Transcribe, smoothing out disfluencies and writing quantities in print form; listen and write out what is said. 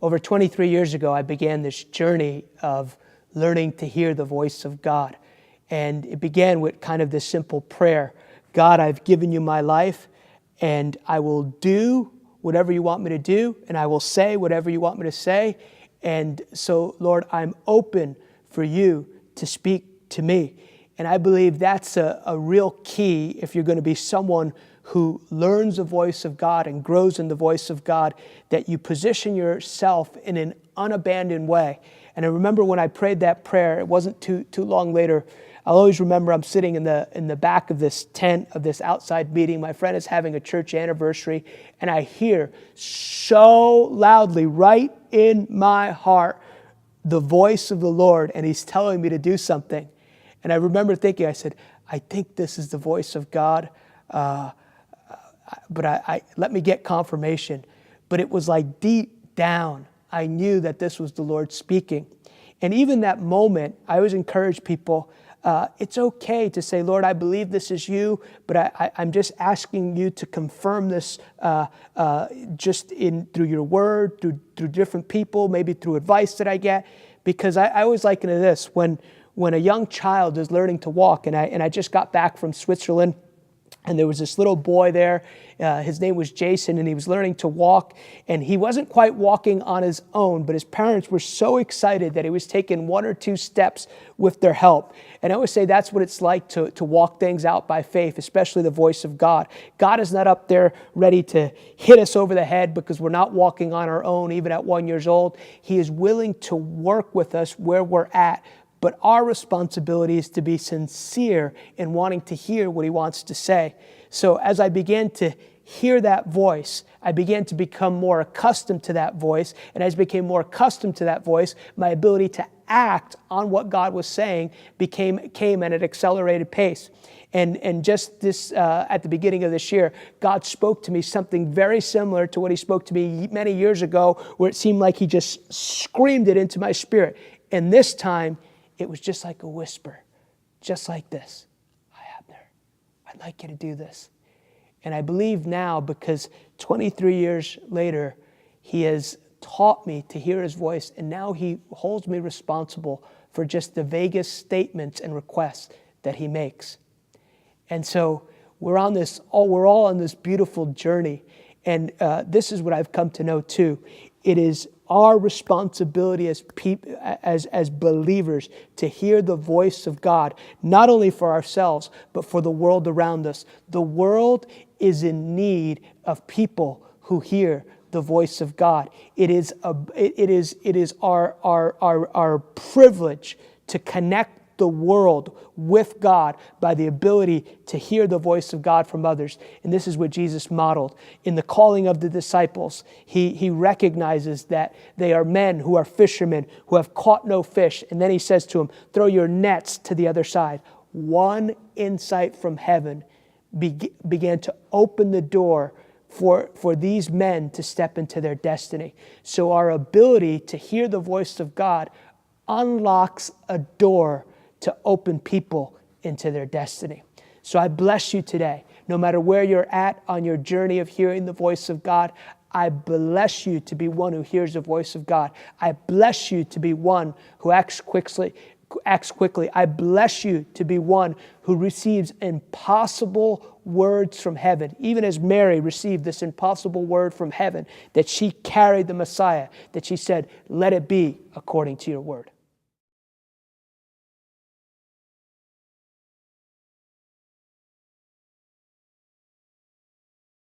Over 23 years ago, I began this journey of learning to hear the voice of God. And it began with kind of this simple prayer. God, I've given you my life, and I will do whatever you want me to do, and I will say whatever you want me to say. And so, Lord, I'm open for you to speak to me. And I believe that's a real key if you're going to be someone who learns the voice of God and grows in the voice of God, that you position yourself in an unabandoned way. And I remember when I prayed that prayer, it wasn't too long later, I'll always remember I'm sitting in the back of this tent of this outside meeting. My friend is having a church anniversary, and I hear so loudly right in my heart the voice of the Lord, and He's telling me to do something. And I remember thinking, I said, I think this is the voice of God, but I let me get confirmation. But it was like deep down, I knew that this was the Lord speaking. And even that moment, I always encourage people, it's okay to say, Lord, I believe this is you, but I'm just asking you to confirm this just through your word, through different people, maybe through advice that I get. Because I always liken it to this, when a young child is learning to walk, and I just got back from Switzerland, and there was this little boy there, his name was Jason, and he was learning to walk, and he wasn't quite walking on his own, but his parents were so excited that he was taking 1 or 2 steps with their help. And I always say that's what it's like to walk things out by faith, especially the voice of God. God is not up there ready to hit us over the head because we're not walking on our own, even at 1 year old. He is willing to work with us where we're at. But our responsibility is to be sincere in wanting to hear what He wants to say. So as I began to hear that voice, I began to become more accustomed to that voice. And as I became more accustomed to that voice, my ability to act on what God was saying came at an accelerated pace. And just this, at the beginning of this year, God spoke to me something very similar to what He spoke to me many years ago, where it seemed like He just screamed it into my spirit. And this time, it was just like a whisper, just like this. Hi, Abner, I'd like you to do this. And I believe now, because 23 years later, He has taught me to hear His voice, and now He holds me responsible for just the vaguest statements and requests that He makes. And so we're all on this beautiful journey. And this is what I've come to know too. It is our responsibility as believers to hear the voice of God, not only for ourselves, but for the world around us. The world is in need of people who hear the voice of God. It is our privilege to connect the world with God by the ability to hear the voice of God from others. And this is what Jesus modeled. In the calling of the disciples, he recognizes that they are men who are fishermen who have caught no fish. And then He says to them, throw your nets to the other side. One insight from heaven began to open the door for these men to step into their destiny. So our ability to hear the voice of God unlocks a door to open people into their destiny. So I bless you today. No matter where you're at on your journey of hearing the voice of God, I bless you to be one who hears the voice of God. I bless you to be one who acts quickly. I bless you to be one who receives impossible words from heaven, even as Mary received this impossible word from heaven, that she carried the Messiah, that she said, let it be according to your word.